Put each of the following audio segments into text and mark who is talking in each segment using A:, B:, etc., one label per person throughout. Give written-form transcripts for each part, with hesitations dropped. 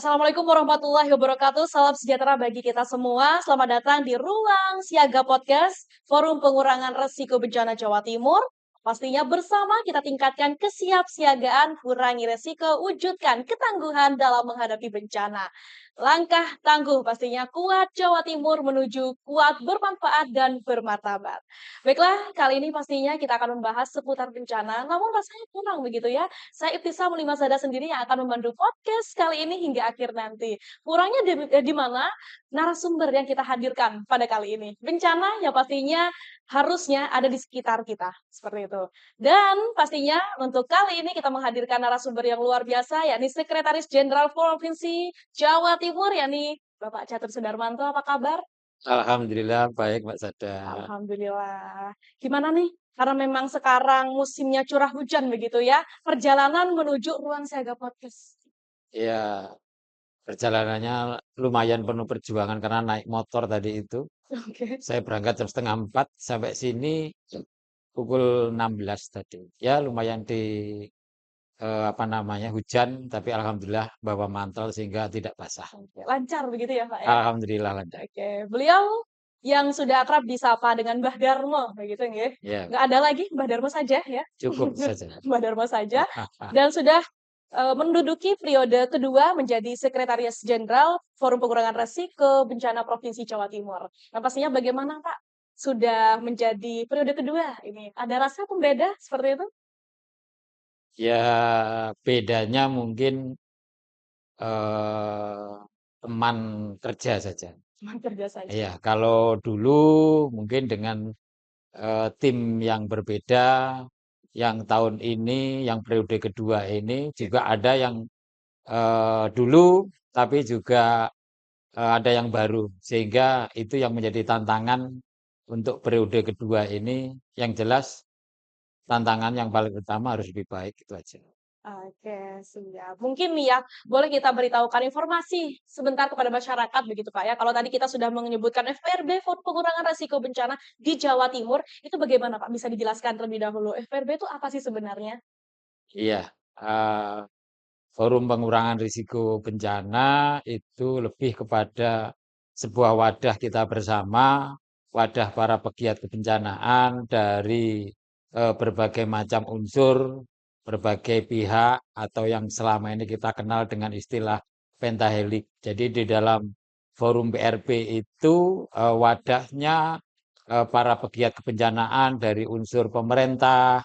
A: Assalamualaikum warahmatullahi wabarakatuh. Salam sejahtera bagi kita semua. Selamat datang di Ruang Siaga Podcast, Forum Pengurangan Resiko Bencana Jawa Timur. Pastinya bersama kita tingkatkan kesiapsiagaan, kurangi resiko, wujudkan ketangguhan dalam menghadapi bencana. Langkah tangguh pastinya kuat Jawa Timur menuju kuat bermanfaat dan bermartabat. Baiklah, kali ini pastinya kita akan membahas seputar bencana, namun rasanya kurang begitu ya. Saya Ibtisam Limasada sendiri yang akan memandu podcast kali ini hingga akhir nanti. Kurangnya di mana? Narasumber yang kita hadirkan pada kali ini. Bencana yang pastinya harusnya ada di sekitar kita, seperti itu. Dan pastinya untuk kali ini kita menghadirkan narasumber yang luar biasa, yakni Sekretaris Jenderal Provinsi Jawa Timur, yakni Bapak Catur Sudarmanto. Apa kabar?
B: Alhamdulillah baik Mbak Sada.
A: Alhamdulillah. Gimana nih? Karena memang sekarang musimnya curah hujan begitu ya. Perjalanan menuju Ruang Siaga Podcast.
B: Ya, perjalanannya lumayan penuh perjuangan karena naik motor tadi itu.
A: Oke.
B: Saya berangkat jam setengah 4 sampai sini pukul 16 tadi. Ya lumayan di apa namanya hujan, tapi alhamdulillah bawa mantel sehingga tidak basah.
A: Oke, lancar begitu ya, Pak, ya?
B: Alhamdulillah lancar.
A: Oke, beliau yang sudah akrab disapa dengan Mbah Darmo, begitu nggih?
B: Ya,
A: Nggak ada lagi, Mbah Darmo saja ya?
B: cukup saja.
A: Mbah Darmo saja, dan sudah menduduki periode kedua menjadi Sekretaris Jenderal Forum Pengurangan Resiko Bencana Provinsi Jawa Timur. Nah, pastinya bagaimana, Pak? Sudah menjadi periode kedua ini, ada rasa pembeda seperti itu?
B: Ya bedanya mungkin eh, teman kerja saja.
A: Cuma kerja saja.
B: Iya, kalau dulu mungkin dengan tim yang berbeda, yang tahun ini, yang periode kedua ini juga ada yang dulu, tapi juga ada yang baru, sehingga itu yang menjadi tantangan untuk periode kedua ini. Yang jelas tantangan yang paling utama harus lebih baik itu aja.
A: Oke, siap. Mungkin nih ya, boleh kita beritahukan informasi sebentar kepada masyarakat begitu Pak ya. Kalau tadi kita sudah menyebutkan FPRB, Forum Pengurangan Risiko Bencana di Jawa Timur, itu bagaimana Pak? Bisa dijelaskan terlebih dahulu. FPRB itu apa sih sebenarnya?
B: Iya, eh, forum pengurangan risiko bencana itu lebih kepada sebuah wadah kita bersama, wadah para pegiat kebencanaan dari berbagai macam unsur, berbagai pihak, atau yang selama ini kita kenal dengan istilah pentahelik. Jadi di dalam forum PRP itu wadahnya para pegiat kebencanaan dari unsur pemerintah,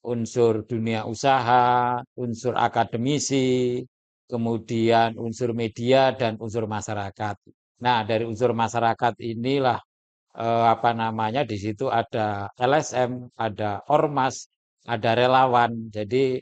B: unsur dunia usaha, unsur akademisi, kemudian unsur media dan unsur masyarakat. Nah, dari unsur masyarakat inilah apa namanya di situ ada LSM, ada ormas, ada relawan. Jadi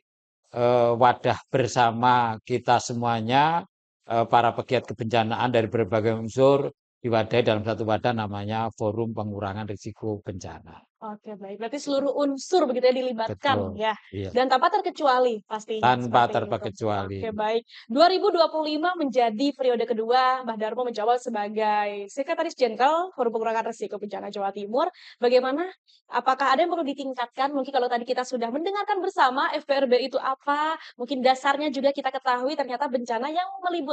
B: wadah bersama kita semuanya para pegiat kebencanaan dari berbagai unsur diwadahi dalam satu wadah namanya Forum Pengurangan Risiko Bencana.
A: Oke, baik. Berarti seluruh unsur begitu ya dilibatkan
B: Betul,
A: ya.
B: iya.
A: Dan tanpa terkecuali pastinya
B: Tanpa
A: seperti itu.
B: terkecuali.
A: Oke, baik. 2025 menjadi periode kedua Mbah Darmo menjabat sebagai Sekretaris Jenderal Forum Pengurangan Risiko Bencana Jawa Timur. Bagaimana? Apakah ada yang perlu ditingkatkan? Mungkin kalau tadi kita sudah mendengarkan bersama FPRB itu apa, mungkin dasarnya juga kita ketahui ternyata bencana yang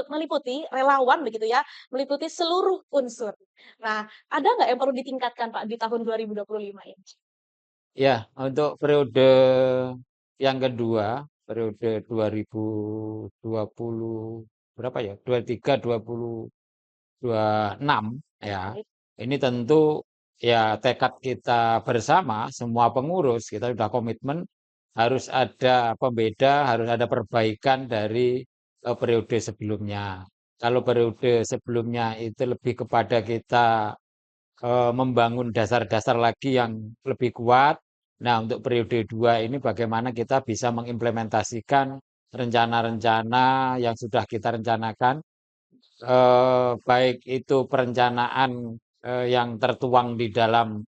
A: meliputi relawan begitu ya, meliputi seluruh unsur. Nah, ada nggak yang perlu ditingkatkan Pak di tahun 2025 ini?
B: Ya, untuk periode yang kedua, periode 2020 berapa ya? 23, 26 ya.
A: Baik.
B: Ini tentu ya tekad kita bersama semua pengurus kita sudah komitmen harus ada pembeda, harus ada perbaikan dari periode sebelumnya. Kalau periode sebelumnya itu lebih kepada kita membangun dasar-dasar lagi yang lebih kuat. Nah, untuk periode 2 ini bagaimana kita bisa mengimplementasikan rencana-rencana yang sudah kita rencanakan, baik itu perencanaan yang tertuang di dalam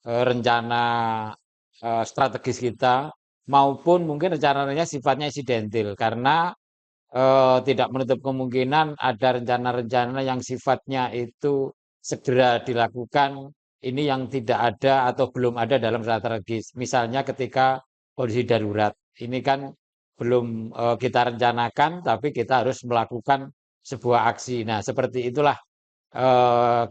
B: rencana strategis kita, maupun mungkin rencana-rencana sifatnya insidentil, karena tidak menutup kemungkinan ada rencana-rencana yang sifatnya itu segera dilakukan, ini yang tidak ada atau belum ada dalam strategis. Misalnya ketika kondisi darurat, ini kan belum kita rencanakan, tapi kita harus melakukan sebuah aksi. Nah, seperti itulah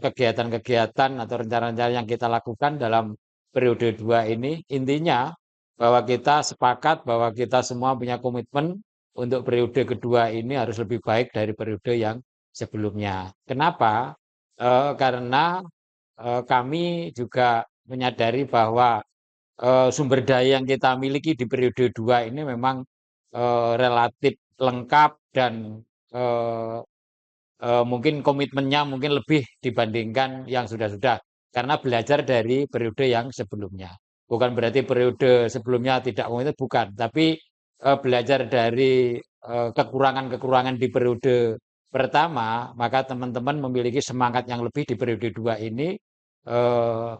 B: kegiatan-kegiatan atau rencana-rencana yang kita lakukan dalam periode 2 ini. Intinya bahwa kita sepakat bahwa kita semua punya komitmen untuk periode kedua ini harus lebih baik dari periode yang sebelumnya. Kenapa? Karena kami juga menyadari bahwa sumber daya yang kita miliki di periode 2 ini memang relatif lengkap dan eh, mungkin komitmennya mungkin lebih dibandingkan yang sudah-sudah karena belajar dari periode yang sebelumnya. Bukan berarti periode sebelumnya tidak komitmen, bukan, tapi belajar dari kekurangan-kekurangan di periode pertama, maka teman-teman memiliki semangat yang lebih di periode 2 ini eh,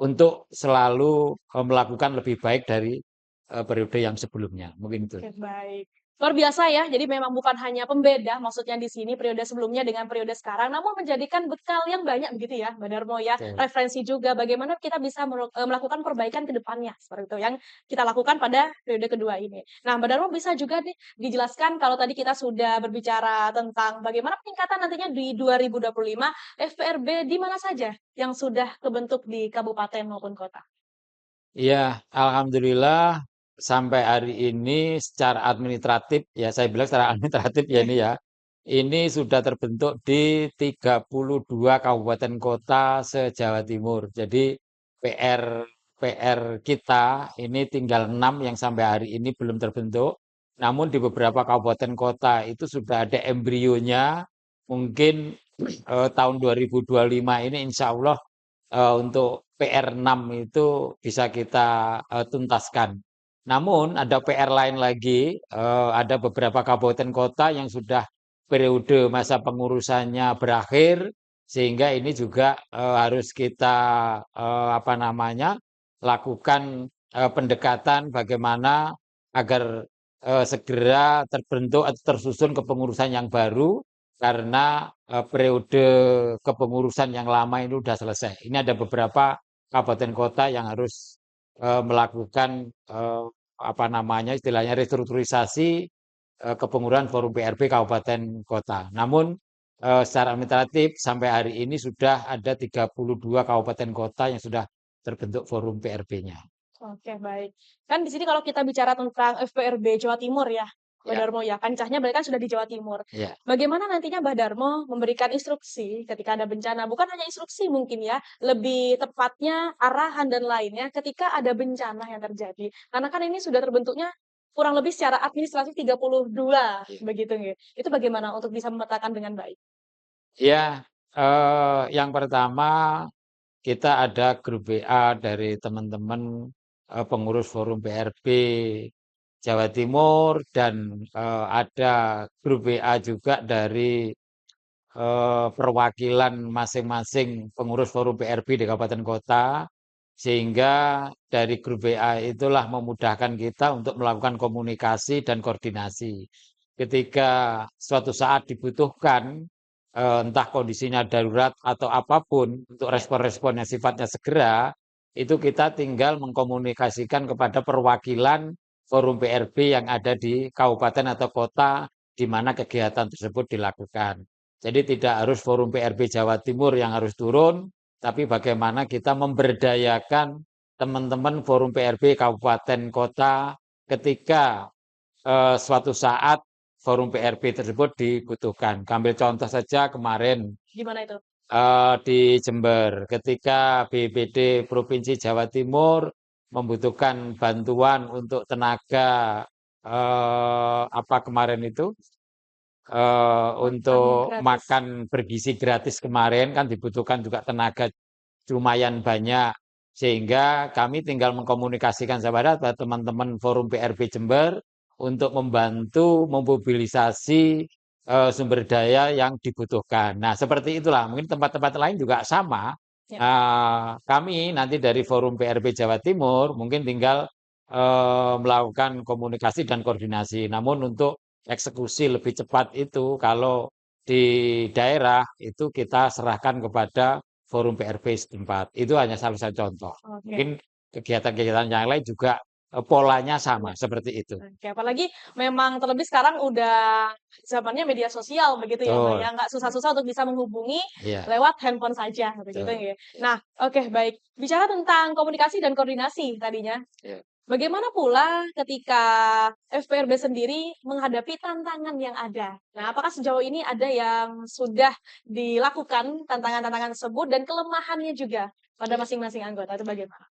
B: untuk selalu melakukan lebih baik dari periode yang sebelumnya. Mungkin itu.
A: Oke, baik. Luar biasa ya, jadi memang bukan hanya pembeda maksudnya di sini periode sebelumnya dengan periode sekarang, namun menjadikan bekal yang banyak begitu ya, Mbak Darmo ya.
B: Oke.
A: Referensi juga bagaimana kita bisa melakukan perbaikan ke depannya, seperti itu yang kita lakukan pada periode kedua ini. Nah, Mbak Darmo bisa juga nih dijelaskan kalau tadi kita sudah berbicara tentang bagaimana peningkatan nantinya di 2025, FPRB di mana saja yang sudah kebentuk di kabupaten maupun kota?
B: Iya, alhamdulillah sampai hari ini secara administratif, ya saya bilang secara administratif ya ini ya, ini sudah terbentuk di 32 kabupaten kota se-Jawa Timur. Jadi PR PR kita ini tinggal 6 yang sampai hari ini belum terbentuk. Namun di beberapa kabupaten kota itu sudah ada embrionya. Mungkin tahun 2025 ini insya Allah untuk PR6 itu bisa kita tuntaskan. Namun ada PR lain lagi, ada beberapa kabupaten kota yang sudah periode masa pengurusannya berakhir, sehingga ini juga harus kita apa namanya lakukan pendekatan bagaimana agar segera terbentuk atau tersusun kepengurusan yang baru karena periode kepengurusan yang lama ini sudah selesai. Ini ada beberapa kabupaten kota yang harus melakukan apa namanya istilahnya restrukturisasi kepengurusan forum PRB kabupaten kota. Namun secara administratif sampai hari ini sudah ada 32 kabupaten kota yang sudah terbentuk forum PRB-nya.
A: Oke, baik. Kan di sini kalau kita bicara tentang FPRB Jawa Timur ya, Mbak
B: Ya,
A: Darmo ya, kancahnya berarti kan sudah di Jawa Timur.
B: ya.
A: Bagaimana nantinya Mbak Darmo memberikan instruksi ketika ada bencana? Bukan hanya instruksi mungkin ya, lebih tepatnya arahan dan lainnya ketika ada bencana yang terjadi. Karena kan ini sudah terbentuknya kurang lebih secara administratif 32
B: Iya.
A: begitu nggih. Itu bagaimana untuk bisa memetakan dengan baik?
B: Ya, yang pertama kita ada grup WA dari teman-teman pengurus forum PRB Jawa Timur dan ada grup WA juga dari perwakilan masing-masing pengurus forum PRB di kabupaten kota, sehingga dari grup WA itulah memudahkan kita untuk melakukan komunikasi dan koordinasi. Ketika suatu saat dibutuhkan, entah kondisinya darurat atau apapun, untuk
A: Ya.
B: respon-respon yang sifatnya segera, itu kita tinggal mengkomunikasikan kepada perwakilan forum PRB yang ada di kabupaten atau kota di mana kegiatan tersebut dilakukan. Jadi tidak harus forum PRB Jawa Timur yang harus turun, tapi bagaimana kita memberdayakan teman-teman forum PRB kabupaten kota ketika suatu saat forum PRB tersebut dibutuhkan. Ambil contoh saja kemarin
A: Gimana itu?
B: di Jember ketika BPD Provinsi Jawa Timur membutuhkan bantuan untuk tenaga apa kemarin itu
A: Makan
B: untuk
A: gratis.
B: makan bergizi gratis kemarin kan dibutuhkan juga tenaga lumayan banyak. Sehingga kami tinggal mengkomunikasikan kepada teman-teman Forum PRB Jember untuk membantu memobilisasi sumber daya yang dibutuhkan. Nah, seperti itulah. Mungkin tempat-tempat lain juga sama.
A: Ya.
B: Kami nanti dari Forum PRB Jawa Timur mungkin tinggal melakukan komunikasi dan koordinasi. Namun untuk eksekusi lebih cepat itu kalau di daerah itu kita serahkan kepada forum PRB setempat. Itu hanya salah satu contoh.
A: Oke.
B: Mungkin kegiatan-kegiatan yang lain juga polanya sama,
A: Iya.
B: seperti itu.
A: Oke, apalagi memang terlebih sekarang udah zamannya media sosial begitu ya, Mbak, ya,
B: Betul,
A: nggak susah-susah untuk bisa menghubungi
B: iya,
A: lewat handphone saja begitu
B: betul.
A: ya. Nah, oke baik. Bicara tentang komunikasi dan koordinasi tadinya,
B: Iya.
A: bagaimana pula ketika FPRB sendiri menghadapi tantangan yang ada? Nah, apakah sejauh ini ada yang sudah dilakukan tantangan-tantangan tersebut dan kelemahannya juga pada masing-masing anggota itu bagaimana?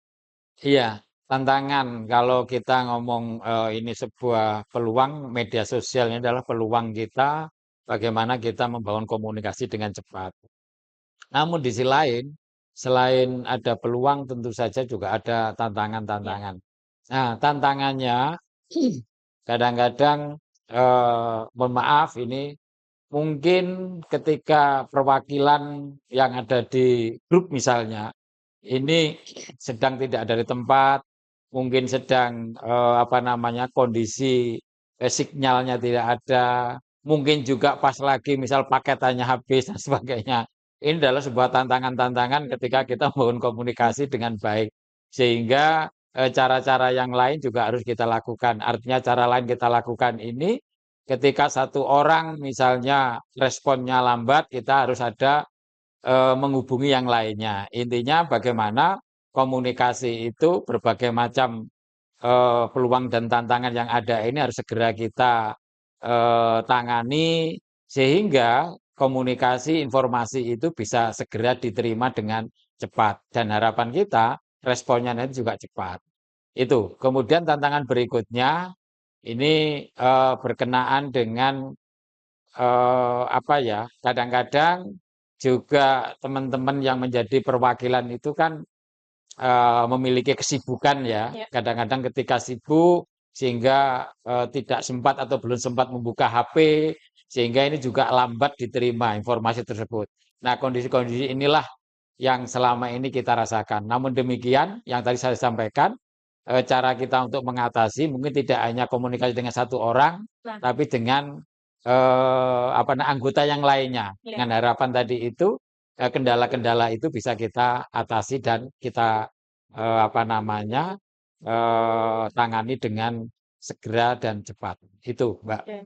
B: Iya, tantangan kalau kita ngomong, ini sebuah peluang, media sosial ini adalah peluang kita, bagaimana kita membangun komunikasi dengan cepat. Namun di sisi lain, selain ada peluang tentu saja juga ada
A: Ya,
B: tantangan-tantangan. Nah, tantangannya kadang-kadang, mohon maaf ini mungkin ketika perwakilan yang ada di grup misalnya, ini sedang tidak ada di tempat, mungkin sedang, apa namanya, kondisi, sinyalnya tidak ada, mungkin juga pas lagi misal paketannya habis dan sebagainya. Ini adalah sebuah tantangan-tantangan ketika kita membangun komunikasi dengan baik. Sehingga, cara-cara yang lain juga harus kita lakukan. Artinya cara lain kita lakukan ini, ketika satu orang misalnya responnya lambat, kita harus ada menghubungi yang lainnya. Intinya bagaimana komunikasi itu berbagai macam, peluang dan tantangan yang ada ini harus segera kita, tangani sehingga komunikasi informasi itu bisa segera diterima dengan cepat dan harapan kita responnya nanti juga cepat. Itu. Kemudian tantangan berikutnya ini, berkenaan dengan apa ya, kadang-kadang juga teman-teman yang menjadi perwakilan itu kan, memiliki kesibukan ya.
A: ya,
B: Kadang-kadang ketika sibuk sehingga, tidak sempat atau belum sempat membuka HP, sehingga ini juga lambat diterima informasi tersebut. Nah, kondisi-kondisi inilah yang selama ini kita rasakan. Namun demikian, yang tadi saya sampaikan, cara kita untuk mengatasi mungkin tidak hanya komunikasi dengan satu orang,
A: nah,
B: tapi dengan, apa anggota yang lainnya.
A: ya.
B: Dengan harapan tadi itu, kendala-kendala itu bisa kita atasi dan kita, apa namanya, tangani dengan segera dan cepat. Itu, Mbak.
A: Oke.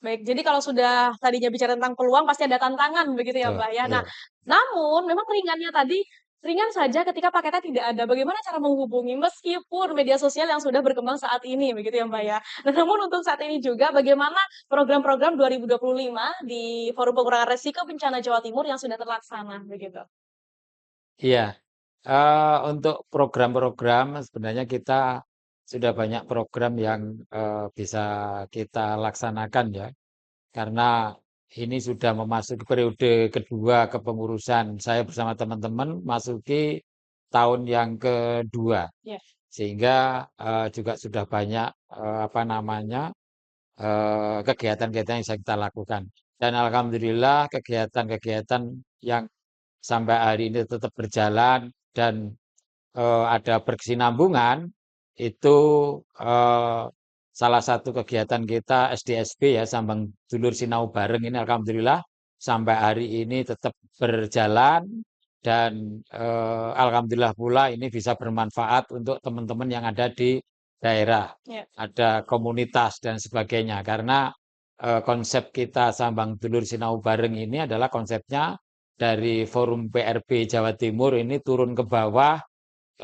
A: Baik, jadi kalau sudah tadinya bicara tentang peluang pasti ada tantangan begitu ya,
B: Betul,
A: Mbak, ya. Nah,
B: iya.
A: namun memang ringannya tadi, ringan saja ketika paketnya tidak ada. Bagaimana cara menghubungi meskipun media sosial yang sudah berkembang saat ini begitu ya, Mbak, ya. Nah, namun untuk saat ini juga bagaimana program-program 2025 di Forum Pengurangan Resiko Bencana Jawa Timur yang sudah terlaksana begitu?
B: Iya, untuk program-program sebenarnya kita sudah banyak program yang, bisa kita laksanakan ya, karena ini sudah memasuki periode kedua kepengurusan saya bersama teman-teman masuki tahun yang kedua,
A: Ya,
B: sehingga, juga sudah banyak, apa namanya, kegiatan-kegiatan yang bisa kita lakukan. Dan alhamdulillah kegiatan-kegiatan yang sampai hari ini tetap berjalan dan, ada berkesinambungan, itu, eee, salah satu kegiatan kita SDSB ya, Sambang Dulur Sinau Bareng ini alhamdulillah sampai hari ini tetap berjalan dan, alhamdulillah pula ini bisa bermanfaat untuk teman-teman yang ada di daerah,
A: ya.
B: ada komunitas dan sebagainya. Karena, konsep kita Sambang Dulur Sinau Bareng ini adalah konsepnya dari Forum PRB Jawa Timur ini turun ke bawah,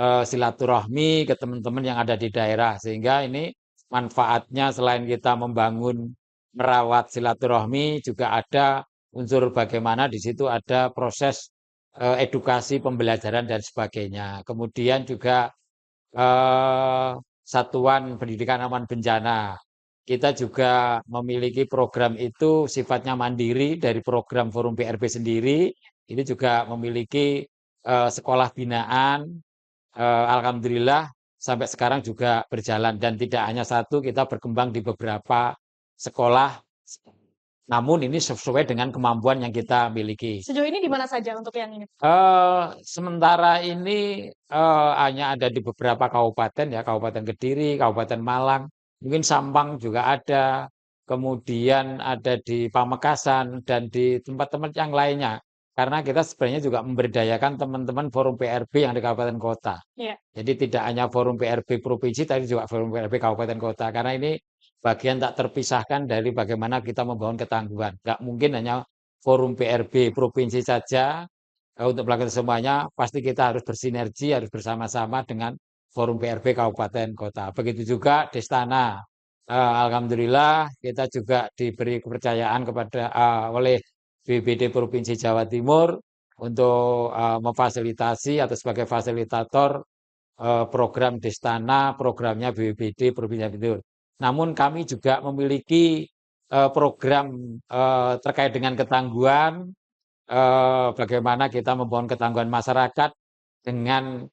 B: silaturahmi ke teman-teman yang ada di daerah. Sehingga ini manfaatnya selain kita membangun, merawat silaturahmi, juga ada unsur bagaimana di situ ada proses, edukasi, pembelajaran dan sebagainya. Kemudian juga, Satuan Pendidikan Aman Bencana. Kita juga memiliki program itu sifatnya mandiri dari program Forum PRB sendiri. Ini juga memiliki, sekolah binaan, alhamdulillah sampai sekarang juga berjalan dan tidak hanya satu, kita berkembang di beberapa sekolah, namun ini sesuai dengan kemampuan yang kita miliki.
A: Sejauh ini di mana saja untuk yang ini?
B: Sementara ini, hanya ada di beberapa kabupaten ya, Kabupaten Kediri, Kabupaten Malang, mungkin Sampang juga ada, kemudian ada di Pamekasan dan di tempat-tempat yang lainnya. karena kita sebenarnya juga memberdayakan teman-teman forum PRB yang di kabupaten kota.
A: Iya.
B: Jadi tidak hanya forum PRB provinsi, tapi juga forum PRB kabupaten kota. Karena ini bagian tak terpisahkan dari bagaimana kita membangun ketangguhan. Nggak mungkin hanya forum PRB provinsi saja untuk melakukan semuanya. Pasti kita harus bersinergi, harus bersama-sama dengan forum PRB kabupaten kota. Begitu juga Destana. Alhamdulillah kita juga diberi kepercayaan oleh BPD Provinsi Jawa Timur untuk memfasilitasi atau sebagai fasilitator program Destana, programnya BPBD Provinsi Jawa Timur. Namun kami juga memiliki program terkait dengan ketangguhan, bagaimana kita membangun ketangguhan masyarakat dengan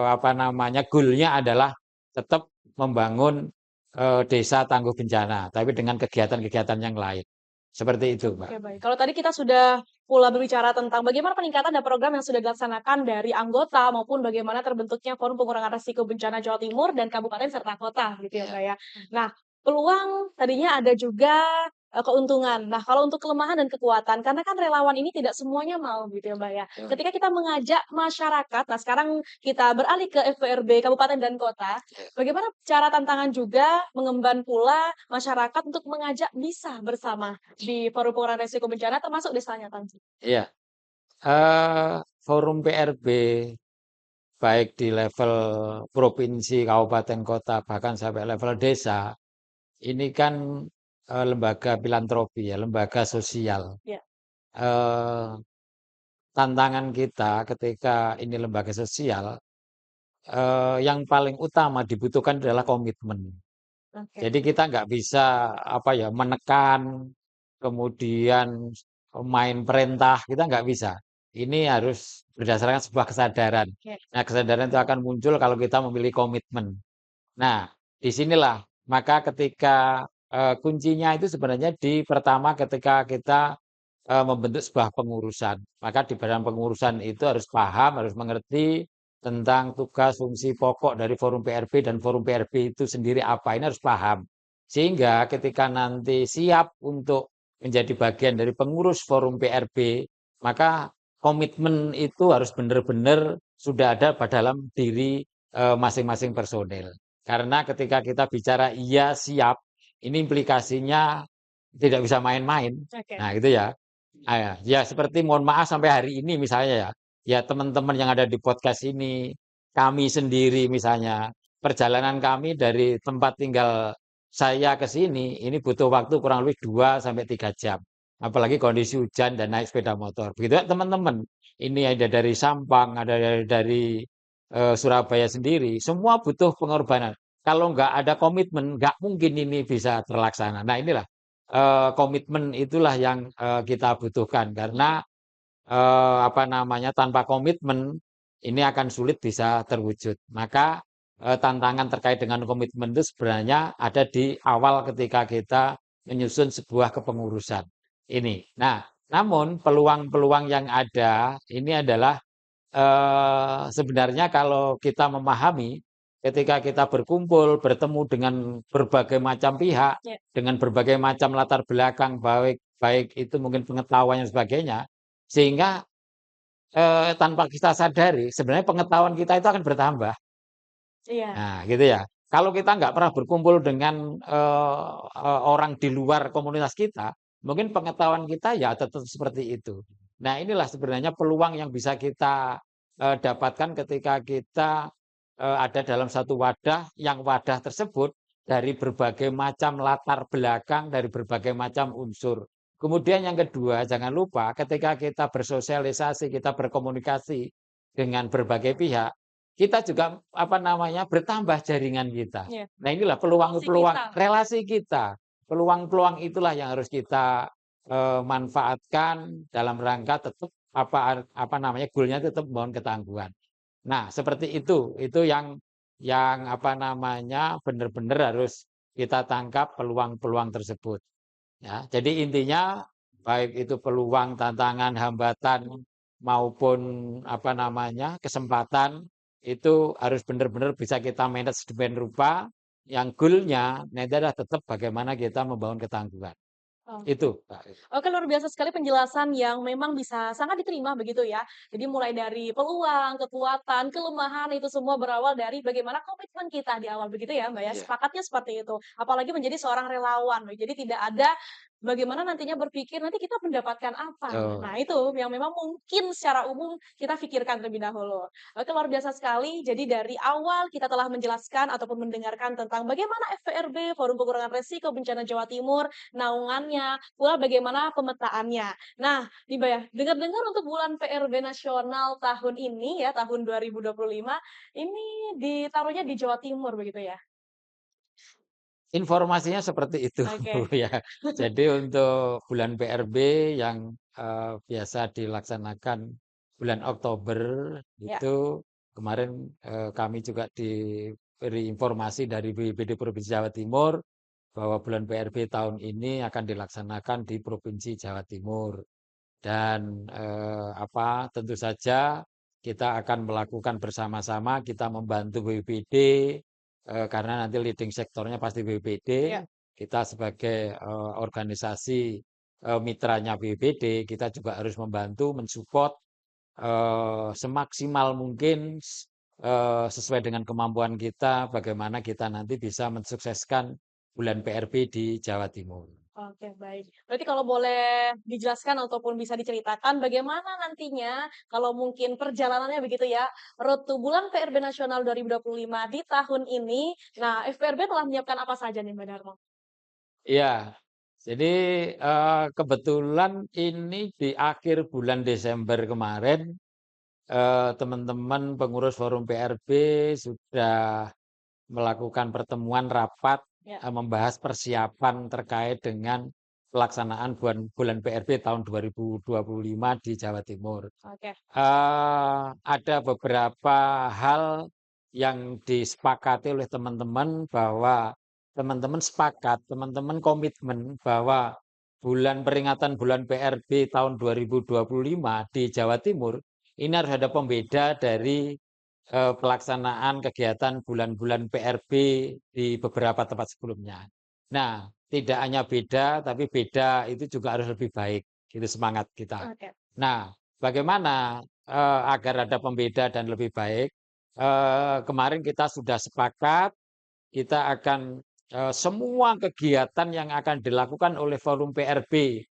B: apa namanya goalnya adalah tetap membangun desa tangguh bencana, tapi dengan kegiatan-kegiatan yang lain. Seperti itu, Mbak.
A: Oke, baik. Kalau tadi kita sudah pula berbicara tentang bagaimana peningkatan dan program yang sudah dilaksanakan dari anggota maupun bagaimana terbentuknya Forum Pengurangan Risiko Bencana Jawa Timur dan kabupaten serta kota gitu ya,
B: Ya.
A: Mbak ya. Nah, peluang tadinya ada juga keuntungan. Nah, kalau untuk kelemahan dan kekuatan, karena kan relawan ini tidak semuanya mau gitu ya, Mbak ya.
B: Ya.
A: Ketika kita mengajak masyarakat, nah sekarang kita beralih ke FPRB kabupaten dan kota, bagaimana cara tantangan juga mengemban pula masyarakat untuk mengajak bisa bersama di Forum Pengurangan Risiko Bencana termasuk desanya Tanjung.
B: Iya, forum PRB baik di level provinsi, kabupaten, kota, bahkan sampai level desa, ini kan lembaga filantropi ya, lembaga sosial.
A: Ya,
B: Eh, Tantangan kita ketika ini lembaga sosial, yang paling utama dibutuhkan adalah komitmen.
A: oke.
B: Jadi kita nggak bisa apa ya menekan, kemudian main perintah, kita nggak bisa. Ini harus berdasarkan sebuah kesadaran.
A: Ya,
B: Nah, kesadaran itu akan muncul kalau kita memilih komitmen. Nah, disinilah maka ketika kuncinya itu sebenarnya di pertama ketika kita membentuk sebuah pengurusan. Maka di badan pengurusan itu harus paham, harus mengerti tentang tugas fungsi pokok dari forum PRB dan forum PRB itu sendiri apa. Ini harus paham. Sehingga ketika nanti siap untuk menjadi bagian dari pengurus forum PRB, maka komitmen itu harus benar-benar sudah ada pada dalam diri masing-masing personil. Karena ketika kita bicara iya siap, ini implikasinya tidak bisa main-main.
A: oke.
B: Nah, gitu ya. Ya seperti mohon maaf sampai hari ini misalnya ya, ya teman-teman yang ada di podcast ini, kami sendiri misalnya, perjalanan kami dari tempat tinggal saya ke sini, ini butuh waktu kurang lebih 2 sampai 3 jam. Apalagi kondisi hujan dan naik sepeda motor. Begitu ya teman-teman. Ini ada dari Sampang, ada dari Surabaya sendiri, semua butuh pengorbanan. Kalau nggak ada komitmen, nggak mungkin ini bisa terlaksana. Nah inilah komitmen itulah yang kita butuhkan karena apa namanya tanpa komitmen ini akan sulit bisa terwujud. Maka tantangan terkait dengan komitmen itu sebenarnya ada di awal ketika kita menyusun sebuah kepengurusan ini. Nah, namun peluang-peluang yang ada ini adalah sebenarnya kalau kita memahami ketika kita berkumpul, bertemu dengan berbagai macam pihak,
A: Ya,
B: dengan berbagai macam latar belakang, baik baik itu mungkin pengetahuan dan sebagainya, sehingga tanpa kita sadari sebenarnya pengetahuan kita itu akan bertambah.
A: iya,
B: Nah, gitu ya. Kalau kita nggak pernah berkumpul dengan orang di luar komunitas kita, mungkin pengetahuan kita ya tetap seperti itu. Nah, inilah sebenarnya peluang yang bisa kita dapatkan ketika kita ada dalam satu wadah, yang wadah tersebut dari berbagai macam latar belakang, dari berbagai macam unsur. Kemudian yang kedua, jangan lupa ketika kita bersosialisasi, kita berkomunikasi dengan berbagai pihak, kita juga apa namanya bertambah jaringan kita.
A: iya.
B: Nah inilah
A: Relasi kita.
B: peluang-peluang relasi kita, peluang-peluang itulah yang harus kita manfaatkan dalam rangka tetap apa namanya goalnya tetap membangun ketangguhan. Nah seperti itu yang apa namanya benar-benar harus kita tangkap peluang-peluang tersebut. Ya, jadi intinya baik itu peluang, tantangan, hambatan maupun apa namanya kesempatan itu harus benar-benar bisa kita manage sedemikian rupa yang goalnya nanti adalah tetap bagaimana kita membangun ketangguhan.
A: Oh.
B: Itu, Kak.
A: Oke, luar biasa sekali penjelasan yang memang bisa sangat diterima begitu ya. Jadi mulai dari peluang, kekuatan, kelemahan itu semua berawal dari bagaimana komitmen kita di awal begitu ya, Mbak ya.
B: Iya,
A: Sepakatnya seperti itu. Apalagi menjadi seorang relawan. Jadi tidak ada bagaimana nantinya berpikir nanti kita mendapatkan apa. Nah,
B: betul.
A: itu yang memang mungkin secara umum kita pikirkan terlebih dahulu. Oke, luar biasa sekali. Jadi dari awal kita telah menjelaskan ataupun mendengarkan tentang bagaimana FPRB, Forum Pengurangan Risiko Bencana Jawa Timur, naungannya, pula bagaimana pemetaannya. Nah, nih Mbak ya, dengar-dengar untuk bulan PRB nasional tahun ini ya, tahun 2025, ini ditaruhnya di Jawa Timur begitu ya?
B: Informasinya seperti itu
A: Oke,
B: ya. Jadi untuk bulan PRB yang, biasa dilaksanakan bulan Oktober
A: ya,
B: itu kemarin, kami juga diberi informasi dari BPBD Provinsi Jawa Timur bahwa bulan PRB tahun ini akan dilaksanakan di Provinsi Jawa Timur. Dan, tentu saja kita akan melakukan bersama-sama, kita membantu BPBD, karena nanti leading sektornya pasti BPBD.
A: ya.
B: Kita sebagai, organisasi, mitranya BPBD, kita juga harus membantu, mensupport, semaksimal mungkin, sesuai dengan kemampuan kita, bagaimana kita nanti bisa mensukseskan bulan PRB di Jawa Timur.
A: Oke, baik. Berarti kalau boleh dijelaskan ataupun bisa diceritakan bagaimana nantinya kalau mungkin perjalanannya begitu ya, road to bulan PRB Nasional 2025 di tahun ini. Nah, FPRB telah menyiapkan apa saja nih Mbak Darmo?
B: Iya, jadi, kebetulan ini di akhir bulan Desember kemarin, teman-teman pengurus Forum PRB sudah melakukan pertemuan rapat,
A: Ya,
B: membahas persiapan terkait dengan pelaksanaan bulan PRB tahun 2025 di Jawa Timur.
A: oke.
B: Ada beberapa hal yang disepakati oleh teman-teman bahwa teman-teman sepakat, teman-teman komitmen bahwa peringatan bulan PRB tahun 2025 di Jawa Timur ini harus ada pembeda dari pelaksanaan kegiatan bulan-bulan PRB di beberapa tempat sebelumnya. Nah, tidak hanya beda, tapi beda itu juga harus lebih baik. Itu semangat kita.
A: Oke.
B: Nah, bagaimana agar ada pembeda dan lebih baik? Kemarin kita sudah sepakat, kita akan semua kegiatan yang akan dilakukan oleh Forum PRB,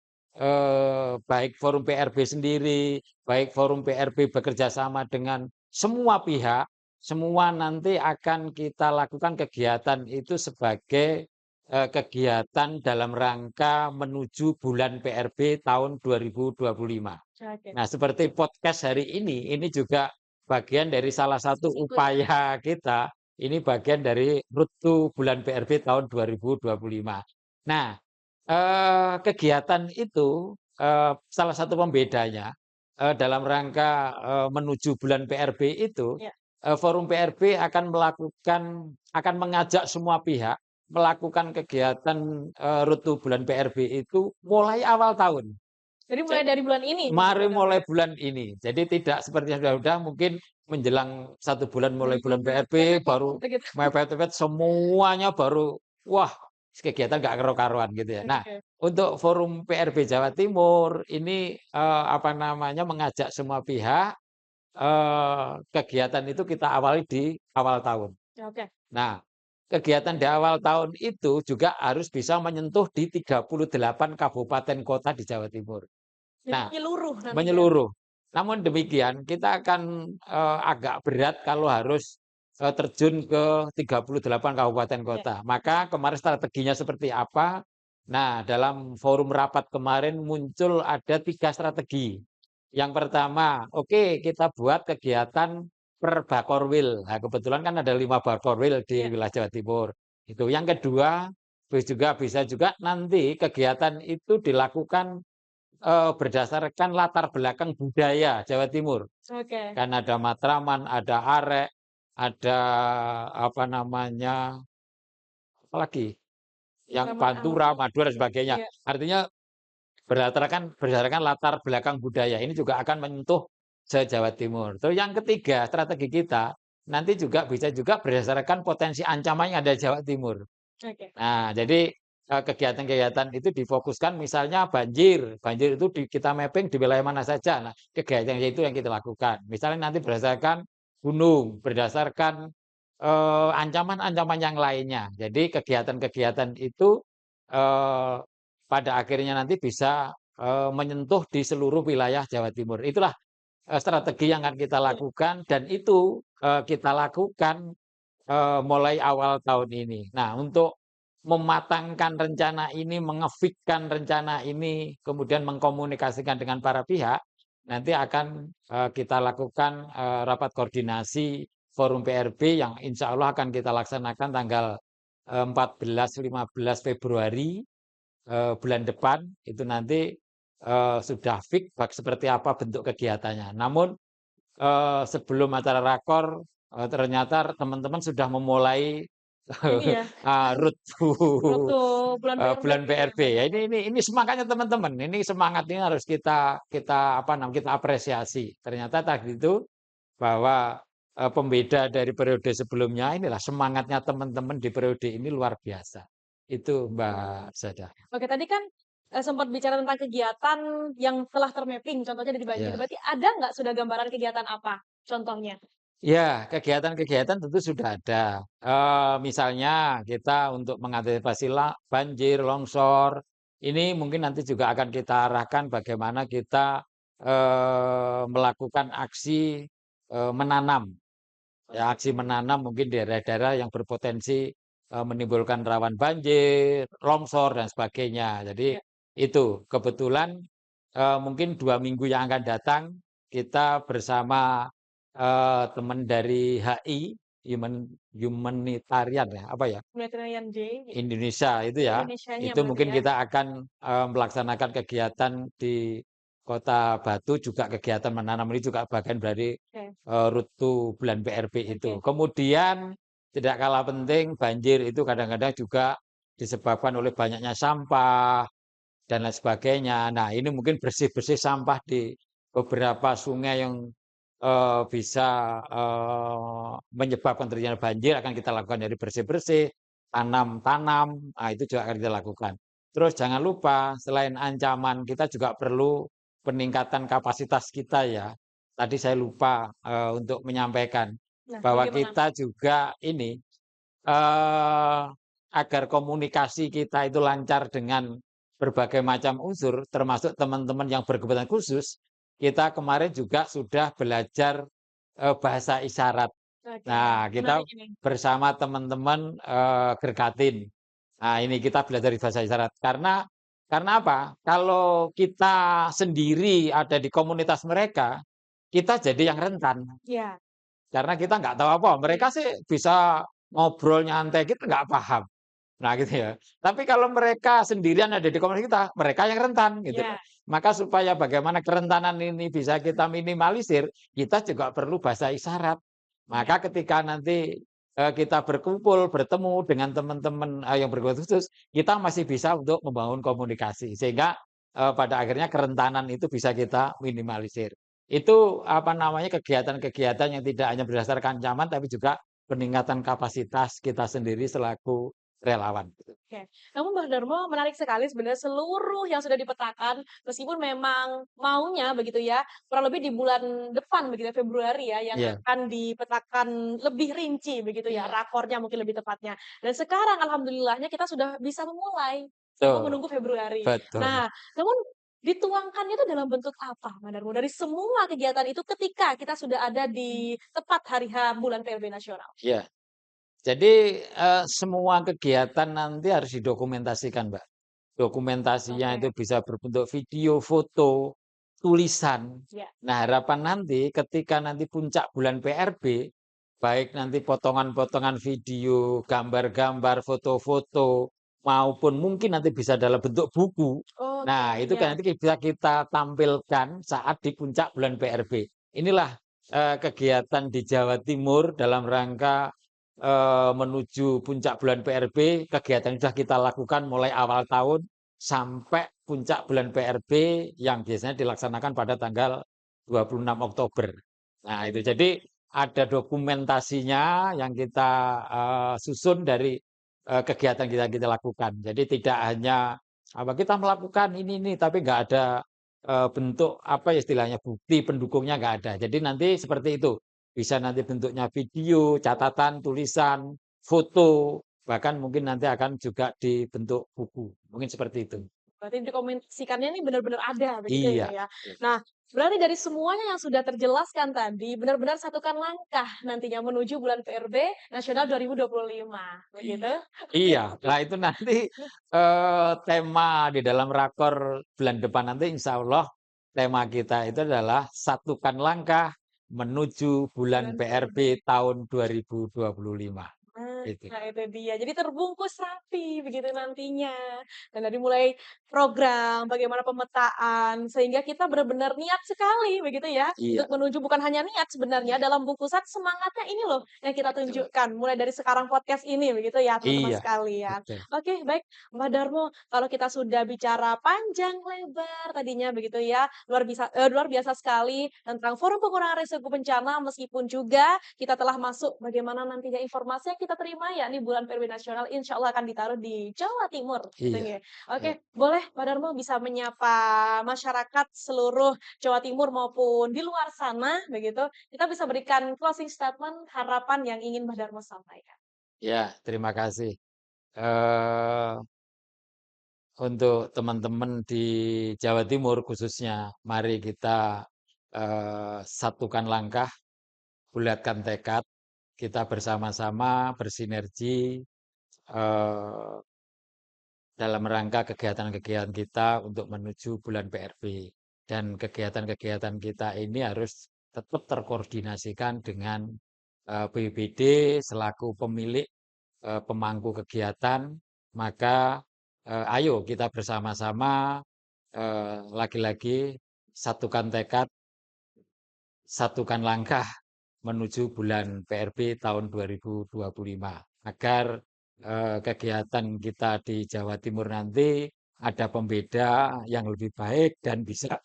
B: baik Forum PRB sendiri, baik Forum PRB bekerja sama dengan semua pihak, semua nanti akan kita lakukan kegiatan itu sebagai kegiatan dalam rangka menuju bulan PRB tahun 2025.
A: Oke.
B: Nah, seperti podcast hari ini juga bagian dari salah satu
A: Ikut ya?
B: upaya kita, ini bagian dari Road to Bulan PRB tahun 2025. Nah, kegiatan itu, salah satu pembedanya, dalam rangka, menuju bulan PRB itu,
A: Ya.
B: Forum PRB akan mengajak semua pihak melakukan kegiatan, Road to Bulan PRB itu mulai awal tahun.
A: Jadi mulai dari bulan ini nih
B: Mari
A: sebenarnya
B: mulai
A: ya?
B: bulan ini. Jadi tidak seperti yang sudah mungkin menjelang 1 bulan mulai bulan PRB baru
A: Mepet-mepet gitu.
B: mepet-mepet semuanya baru, wah kegiatan nggak karu-karuan gitu ya. Nah,
A: Oke.
B: untuk forum PRB Jawa Timur ini, mengajak semua pihak, kegiatan itu kita awali di awal tahun.
A: Oke.
B: Nah, kegiatan di awal tahun itu juga harus bisa menyentuh di 38 kabupaten kota di Jawa Timur.
A: Jadi
B: Nah,
A: menyeluruh nantinya.
B: menyeluruh. Namun demikian, kita akan, agak berat kalau harus, terjun ke 38 kabupaten
A: Ya.
B: kota. Maka kemarin strateginya seperti apa? Nah, dalam forum rapat kemarin muncul ada 3 strategi. Yang pertama, oke kita buat kegiatan per Bakorwil. Nah, kebetulan kan ada 5 Bakorwil di
A: Ya.
B: wilayah Jawa Timur. Itu. Yang kedua, bisa juga nanti kegiatan itu dilakukan berdasarkan latar belakang budaya Jawa Timur.
A: Oke.
B: Kan ada Matraman, ada Arek, ada apa namanya, apalagi, yang
A: Matraman
B: Pantura,
A: Ampel.
B: Madura dan sebagainya.
A: Iya.
B: Artinya berdasarkan latar belakang budaya ini juga akan menyentuh se-Jawa Timur. Terus yang ketiga, strategi kita nanti juga bisa juga berdasarkan potensi ancaman yang ada di Jawa Timur.
A: Oke.
B: Nah, jadi kegiatan-kegiatan itu difokuskan misalnya banjir, banjir itu kita mapping di wilayah mana saja. Nah, kegiatan itu yang kita lakukan. Misalnya nanti berdasarkan gunung, berdasarkan ancaman-ancaman yang lainnya. Jadi kegiatan-kegiatan itu eh, pada akhirnya nanti bisa menyentuh di seluruh wilayah Jawa Timur. Itulah strategi yang akan kita
A: Oke.
B: lakukan dan itu kita lakukan mulai awal tahun ini. Nah, untuk mematangkan rencana ini, mengefikkan rencana ini, kemudian mengkomunikasikan dengan para pihak, nanti akan kita lakukan rapat koordinasi forum PRB yang insya Allah akan kita laksanakan tanggal 14-15 Februari bulan depan. Itu nanti sudah fix seperti apa bentuk kegiatannya. Namun sebelum acara rakor ternyata teman-teman sudah memulai
A: Ini ya,
B: road to
A: Rute bulan PRB
B: bulan
A: gitu ya,
B: PRB ya.
A: betul.
B: Ini semangatnya teman-teman. Ini semangat ini harus kita kita apa namanya kita apresiasi. Ternyata tadi itu bahwa pembeda dari periode sebelumnya inilah semangatnya teman-teman di periode ini luar biasa. Itu Mbak Sada.
A: Oke, tadi kan, sempat bicara tentang kegiatan yang telah termapping, contohnya dari banjir.
B: Ya.
A: Berarti ada nggak sudah gambaran kegiatan apa contohnya?
B: Ya, kegiatan-kegiatan tentu sudah ada. Misalnya kita untuk mengantisipasi banjir, longsor, ini mungkin nanti juga akan kita arahkan bagaimana kita melakukan aksi menanam. Ya, aksi menanam mungkin di daerah-daerah yang berpotensi menimbulkan rawan banjir, longsor dan sebagainya. Jadi
A: Ya,
B: itu kebetulan mungkin 2 minggu yang akan datang kita bersama teman dari HI, Humanitarian ya, apa ya?
A: Mediterranean Day,
B: Indonesia itu ya.
A: Indonesianya
B: Itu
A: berarti
B: mungkin
A: ya?
B: kita akan melaksanakan kegiatan di Kota Batu juga kegiatan menanam ini juga bagian dari
A: Oke,
B: root to bulan PRB itu.
A: oke.
B: Kemudian tidak kalah penting banjir itu kadang-kadang juga disebabkan oleh banyaknya sampah dan lain sebagainya. Nah, ini mungkin bersih-bersih sampah di beberapa sungai yang bisa menyebabkan terjadinya banjir akan kita lakukan dari bersih-bersih, tanam-tanam, nah itu juga akan kita lakukan. Terus jangan lupa selain ancaman kita juga perlu peningkatan kapasitas kita ya. Tadi saya lupa untuk menyampaikan
A: Nah,
B: bahwa
A: bagaimana?
B: kita juga ini agar komunikasi kita itu lancar dengan berbagai macam unsur, termasuk teman-teman yang berkebutuhan khusus, kita kemarin juga sudah belajar bahasa isyarat.
A: Oke,
B: Nah, kita
A: menarik ini.
B: bersama teman-teman Gergatin. Nah, ini kita belajar bahasa isyarat karena apa? Kalau kita sendiri ada di komunitas mereka, kita jadi yang rentan.
A: Iya,
B: Karena kita nggak tahu apa,
A: iya,
B: mereka sih bisa ngobrol nyantai, kita nggak paham. Nah gitu ya. Tapi kalau mereka sendirian ada di komunitas kita, mereka yang rentan gitu loh.
A: iya,
B: Maka supaya bagaimana kerentanan ini bisa kita minimalisir, kita juga perlu bahasa isyarat.
A: iya.
B: Maka ketika nanti kita berkumpul, bertemu dengan teman-teman yang berkebutuhan khusus, kita masih bisa untuk membangun komunikasi. Sehingga pada akhirnya kerentanan itu bisa kita minimalisir. Itu apa namanya kegiatan-kegiatan yang tidak hanya berdasarkan ancaman, tapi juga peningkatan kapasitas kita sendiri selaku relawan.
A: Oke. Namun Bang Darmo menarik sekali sebenarnya seluruh yang sudah dipetakan, meskipun memang maunya begitu ya, kurang lebih di bulan depan begitu ya, Februari ya, yang
B: Iya,
A: akan dipetakan lebih rinci begitu ya, rakornya mungkin lebih tepatnya. Dan sekarang alhamdulillahnya kita sudah bisa memulai, tanpa
B: betul,
A: menunggu Februari.
B: betul.
A: Nah, namun dituangkannya itu dalam bentuk apa, Bang Darmo? Dari semua kegiatan itu ketika kita sudah ada di tepat hari H bulan PRB nasional.
B: Iya. Jadi semua kegiatan nanti harus didokumentasikan, Mbak. Dokumentasinya itu
A: Oke,
B: bisa berbentuk video, foto, tulisan.
A: ya.
B: Nah, harapan nanti ketika nanti puncak bulan PRB, baik nanti potongan-potongan video, gambar-gambar, foto-foto, maupun mungkin nanti bisa dalam bentuk buku.
A: Oke,
B: Nah, itu kan
A: ya.
B: nanti bisa kita tampilkan saat di puncak bulan PRB. Inilah kegiatan di Jawa Timur dalam rangka menuju puncak bulan PRB, kegiatan yang sudah kita lakukan mulai awal tahun sampai puncak bulan PRB yang biasanya dilaksanakan pada tanggal 26 Oktober. Nah, itu jadi ada dokumentasinya yang kita susun dari kegiatan kita lakukan. Jadi tidak hanya apa kita melakukan ini, tapi nggak ada bentuk apa ya istilahnya bukti pendukungnya nggak ada. Jadi nanti seperti itu bisa nanti bentuknya video, catatan, tulisan, foto, bahkan mungkin nanti akan juga dibentuk buku. Mungkin seperti itu.
A: Berarti dikomunikasikannya ini benar-benar ada begitu ya,
B: Iya.
A: Kak, ya. Nah, berarti dari semuanya yang sudah terjelaskan tadi, benar-benar satukan langkah nantinya menuju bulan PRB Nasional 2025, begitu?
B: Iya, nah itu nanti tema di dalam rakor bulan depan nanti insya Allah tema kita itu adalah satukan langkah menuju bulan
A: Bulan
B: PRB
A: PRB.
B: tahun 2025. Itu.
A: Nah itu dia. Jadi terbungkus rapi begitu nantinya. Dan dari mulai program, bagaimana pemetaan, sehingga kita benar-benar niat sekali begitu ya,
B: Iya,
A: untuk menuju bukan hanya niat sebenarnya dalam bungkusan semangatnya ini loh yang kita
B: betul.
A: tunjukkan mulai dari sekarang podcast ini begitu ya teman-teman
B: Iya,
A: sekalian.
B: betul.
A: Oke, baik Mbak Darmo, kalau kita sudah bicara panjang lebar tadinya begitu ya, luar biasa sekali tentang forum pengurangan risiko bencana meskipun juga kita telah masuk bagaimana nantinya informasi yang kita terima yakni bulan PRB nasional insya Allah akan ditaruh di Jawa Timur gitu
B: Iya,
A: nggih.
B: iya.
A: Oke, boleh Pak Darmo bisa menyapa masyarakat seluruh Jawa Timur maupun di luar sana begitu. Kita bisa berikan closing statement harapan yang ingin Mbak Darmo sampaikan.
B: Ya, terima kasih. eh untuk teman-teman di Jawa Timur khususnya, mari kita satukan langkah, bulatkan tekad, kita bersama-sama bersinergi eh, dalam rangka kegiatan-kegiatan kita untuk menuju bulan PRB. Dan kegiatan-kegiatan kita ini harus tetap terkoordinasikan dengan BPBD selaku pemilik pemangku kegiatan, maka ayo kita bersama-sama lagi-lagi satukan tekad, satukan langkah menuju bulan PRB tahun 2025 agar kegiatan kita di Jawa Timur nanti ada pembeda yang lebih baik dan bisa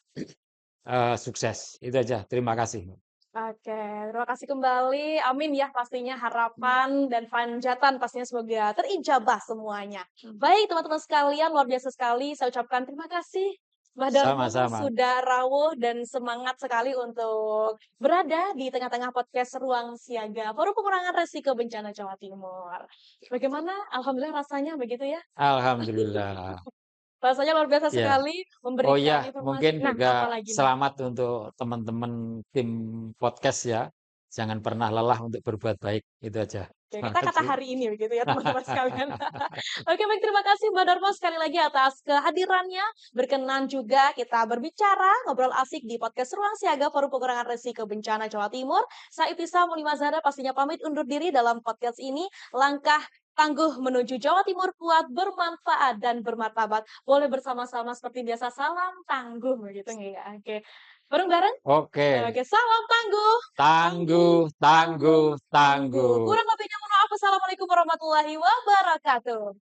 B: sukses. Itu aja. Terima kasih.
A: Oke, terima kasih kembali. Amin ya pastinya harapan dan panjatan pastinya semoga terijabah semuanya. Baik teman-teman sekalian, luar biasa sekali. Saya ucapkan terima kasih Mbah Darmo
B: Sama-sama.
A: sudah rawuh dan semangat sekali untuk berada di tengah-tengah podcast Ruang Siaga Forum Pengurangan Risiko Bencana Jawa Timur. Bagaimana? Alhamdulillah rasanya begitu ya.
B: Alhamdulillah.
A: Rasanya luar biasa
B: Ya.
A: sekali
B: Oh
A: memberikan
B: ya,
A: informasi.
B: mungkin
A: Nah,
B: juga
A: apalagi nih?
B: selamat untuk teman-teman tim podcast ya. Jangan pernah lelah untuk berbuat baik. Itu aja.
A: Oke,
B: Terima
A: kata-kata
B: kasih.
A: hari ini begitu ya teman-teman sekalian. Oke, baik terima kasih Mbak Darmo sekali lagi atas kehadirannya. Berkenan juga kita berbicara, ngobrol asik di podcast Ruang Siaga Forum Pengurangan Risiko Bencana Jawa Timur. Saya Iftisa Mulimazara pastinya pamit undur diri dalam podcast ini. Langkah tangguh menuju Jawa Timur kuat, bermanfaat, dan bermartabat. Boleh bersama-sama seperti biasa, salam tangguh begitu ya. Oke, bareng-bareng.
B: Oke.
A: Oke, salam tangguh. Tangguh,
B: Tangguh,
A: tangguh,
B: tangguh,
A: tangguh.
B: tangguh.
A: Kurang lebihnya mohon maaf. Wassalamualaikum warahmatullahi wabarakatuh.